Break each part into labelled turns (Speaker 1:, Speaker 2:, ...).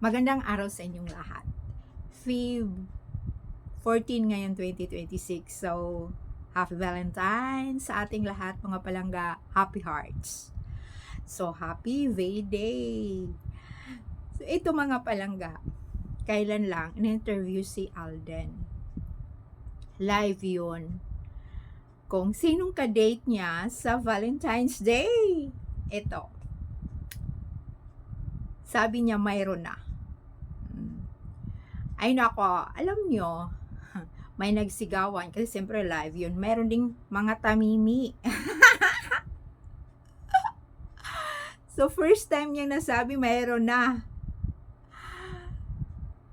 Speaker 1: Magandang araw sa inyong lahat. Feb 14 ngayon 2026. So, Happy Valentine's sa ating lahat mga palangga. Happy Hearts. So, Happy V-Day. So, ito mga palangga. Kailan lang in-interview si Alden. Live yun. Kung sinong ka-date niya sa Valentine's Day. Ito. Sabi niya mayroon na. Ay nako, alam nyo, may nagsigawan kasi siyempre live yun. Meron ding mga tamimi. So first time niyang nasabi mayroon na.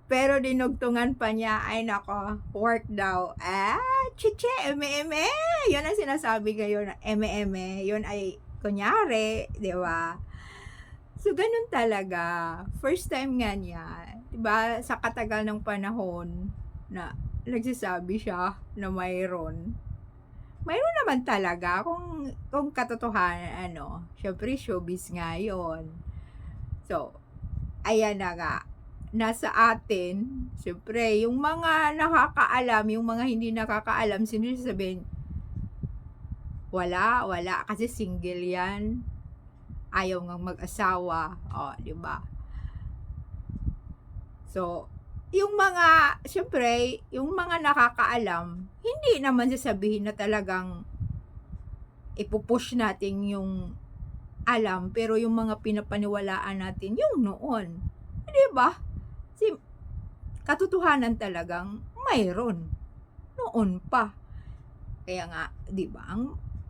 Speaker 1: Pero dinugtungan pa niya, ay nako, work daw. Chiche, eme-eme. Yun ang sinasabi ngayon, eme-eme. Yun ay kunyari, di ba? So ganun talaga. First time nga niya, di ba, sa katagal ng panahon na nagsasabi siya na mayroon naman talaga kung katotohanan, syempre showbiz nga yun. So, ayan na nga, nasa atin, syempre, yung mga nakakaalam, yung mga hindi nakakaalam, sino sabihin, wala, kasi single yan, ayaw ngang mag-asawa, di ba? So, yung mga, syempre, yung mga nakakaalam, hindi naman sasabihin na talagang ipupush natin yung alam, pero yung mga pinapaniwalaan natin, yung noon. Di ba? Katotohanan talagang mayroon. Noon pa. Kaya nga, di ba,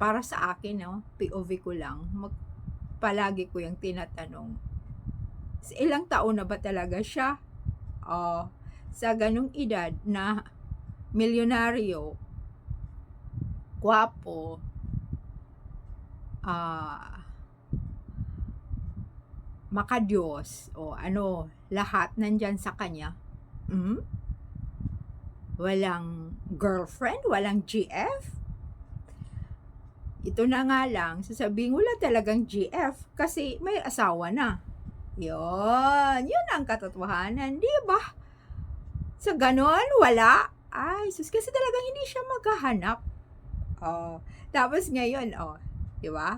Speaker 1: para sa akin, POV ko lang, palagi ko yung tinatanong, ilang taon na ba talaga siya? Sa ganung edad na milyonaryo, gwapo, makadiyos, lahat nandyan sa kanya. Walang girlfriend, walang GF. Ito na nga lang, sasabihin wala talagang GF kasi may asawa na. Yun ang katotohanan, di ba? Sa ganon, wala. Ay, sus, kasi talagang hindi siya maghahanap. Tapos ngayon, di ba?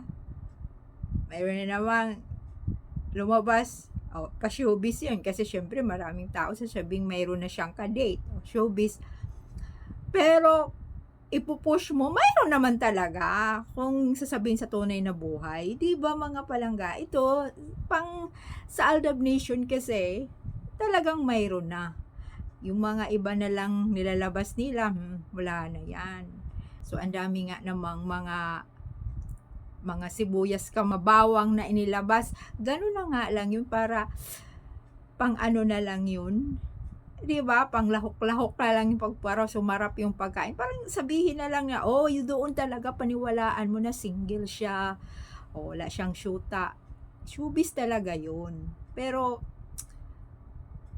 Speaker 1: Mayroon na namang lumabas, pa-showbiz yun. Kasi syempre, maraming tao sasabing mayroon na siyang ka-date. Showbiz. Pero, ipupush mo, mayroon naman talaga kung sasabihin sa tunay na buhay. Di ba mga palangga? Ito, sa Aldab Nation kasi, talagang mayroon na. Yung mga iba na lang nilalabas nila, wala na yan. So, ang dami nga namang mga sibuyas kamabawang na inilabas. Ganun na nga lang yun para pang ano na lang yun. Di ba? Pang lahok-lahok na lang yung para sumarap yung pagkain. Parang sabihin na lang na, yun doon talaga paniwalaan mo na single siya. Wala siyang syuta. Showbiz talaga yun. Pero,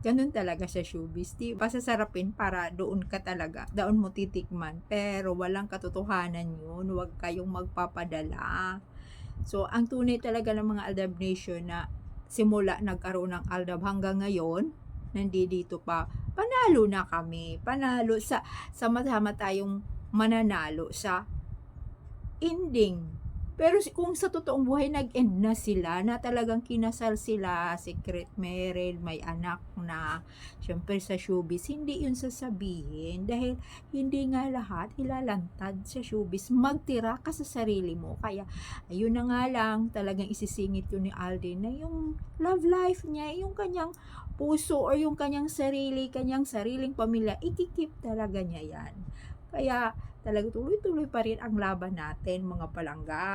Speaker 1: ganun talaga sa showbiz. Di ba sasarapin para doon ka talaga, doon mo titikman. Pero walang katotohanan yun. Huwag kayong magpapadala. So, ang tunay talaga ng mga Aldab Nation na simula nagkaroon ng Aldab hanggang ngayon, nandito pa, panalo na kami. Panalo sa sama-sama tayong mananalo sa ending. Pero kung sa totoong buhay nag-end na sila, na talagang kinasal sila, secret married, may anak na, syempre sa showbiz, hindi yun sasabihin. Dahil hindi nga lahat ilalantad sa showbiz. Magtira ka sa sarili mo. Kaya, ayun na nga lang, talagang isisingit yun ni Alden na yung love life niya, yung kanyang puso or yung kanyang sariling pamilya, ikikip talaga niya yan. Kaya, talaga tuloy-tuloy pa rin ang laban natin mga palangga.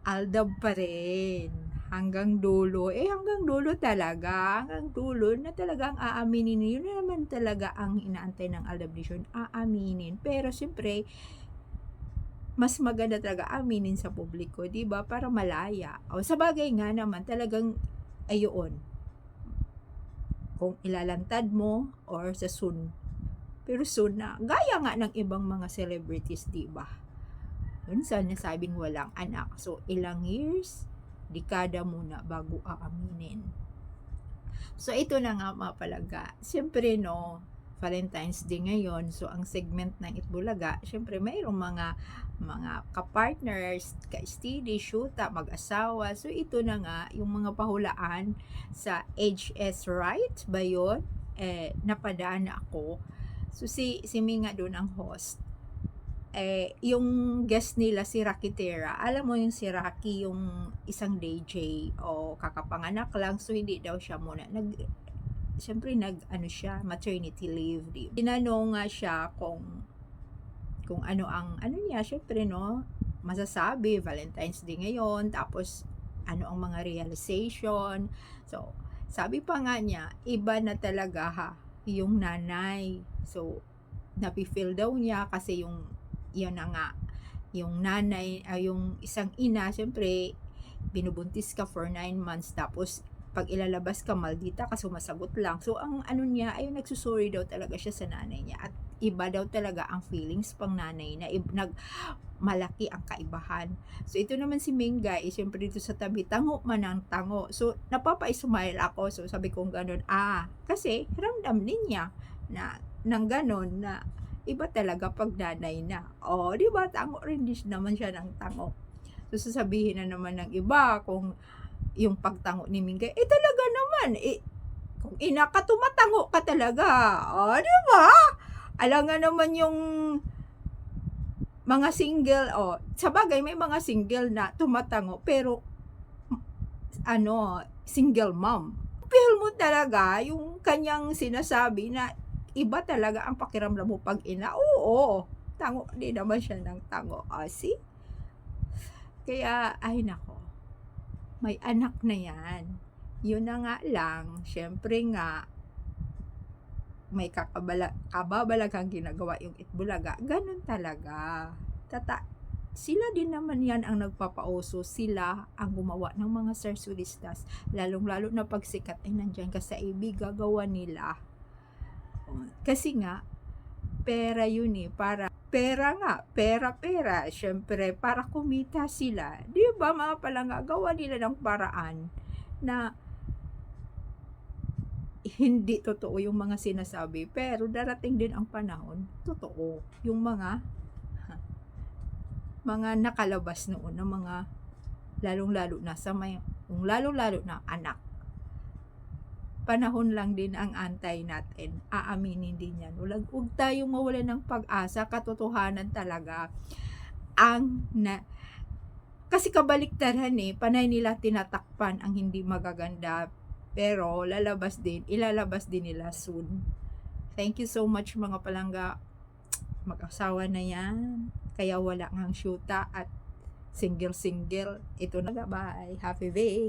Speaker 1: Aldab pa rin. Hanggang dulo. Hanggang dulo talaga. Hanggang dulo na talagang aaminin. Yun na naman talaga ang inaantay ng Aldab Nation. Aaminin. Pero siyempre, mas maganda talaga aminin sa publiko. Diba? Para malaya. Sa bagay nga naman, talagang ayoon. Kung ilalantad mo or sa soon. Pero soon na, gaya nga ng ibang mga celebrities, diba? Yun sa nasabing walang anak. So, ilang years, dekada muna bago aaminin. So, ito na nga mga palangga. Siyempre, no, Valentine's Day ngayon. So, ang segment ng Itbulaga, siyempre, mayroong mga kapartners, ka-STD, syuta, mag-asawa. So, ito na nga, yung mga pahulaan sa HS Right ba yun? Napadaan na ako. So, si Minga doon ang host. Yung guest nila si Rocky Terra, alam mo yung si Rocky, yung isang DJ o kakapanganak lang, so hindi daw siya muna siyempre ano siya, maternity leave. Tinanong nga siya kung ano ang ano niya, siyempre no, masasabi Valentine's Day ngayon, tapos ano ang mga realization. So, sabi pa nga niya, iba na talaga yung nanay. So, napifeel daw niya kasi yun na nga, yung nanay, yung isang ina, syempre, binubuntis ka for 9 months, tapos pag ilalabas ka, maldita ka, sumasagot lang. So, ang ano niya, ay nagsusuri daw talaga siya sa nanay niya. At iba daw talaga ang feelings pang nanay na malaki ang kaibahan. So, ito naman si Mingay, syempre dito sa tabi, tango man ang tango. So, napapa-smile ako. So, sabi kong ganun, kasi ramdam din niya na nang ganun na iba talaga pag nanay na. Di ba? Tango rin naman siya ng tango. So, sasabihin na naman ng iba kung yung pagtango ni Mingay, talaga naman, kung ina ka, tumatango ka talaga. Di ba? Alam nga naman yung mga single, sa bagay, may mga single na tumatango, pero, single mom. Feel mo talaga yung kanyang sinasabi na iba talaga ang pakiramdam mo pag ina. Oo, tango din naman siya ng tango. See? Kaya, ay nako, may anak na yan. Yun na nga lang, syempre nga, may kababalaghang ginagawa yung Itbulaga. Ganun talaga. Sila din naman yan ang nagpapauso. Sila ang gumawa ng mga sarsulistas. Lalong-lalo na pagsikat ay nandyan ka sa ibig, gagawa nila. Kasi nga, pera yun pera. Syempre, para kumita sila. Di ba mga palangga, gawa nila ng paraan na hindi totoo yung mga sinasabi, pero darating din ang panahon, totoo. Yung mga nakalabas noon ng mga lalong-lalo na anak. Panahon lang din ang antay natin. Aaminin din yan. Huwag tayong mawalan ng pag-asa. Katotohanan talaga. Kasi kabaliktaran panay nila tinatakpan ang hindi magaganda. Pero ilalabas din nila soon. Thank you so much mga palangga. Mag-asawa na yan. Kaya wala ngang syuta at single. Ito na, bye. Happy day.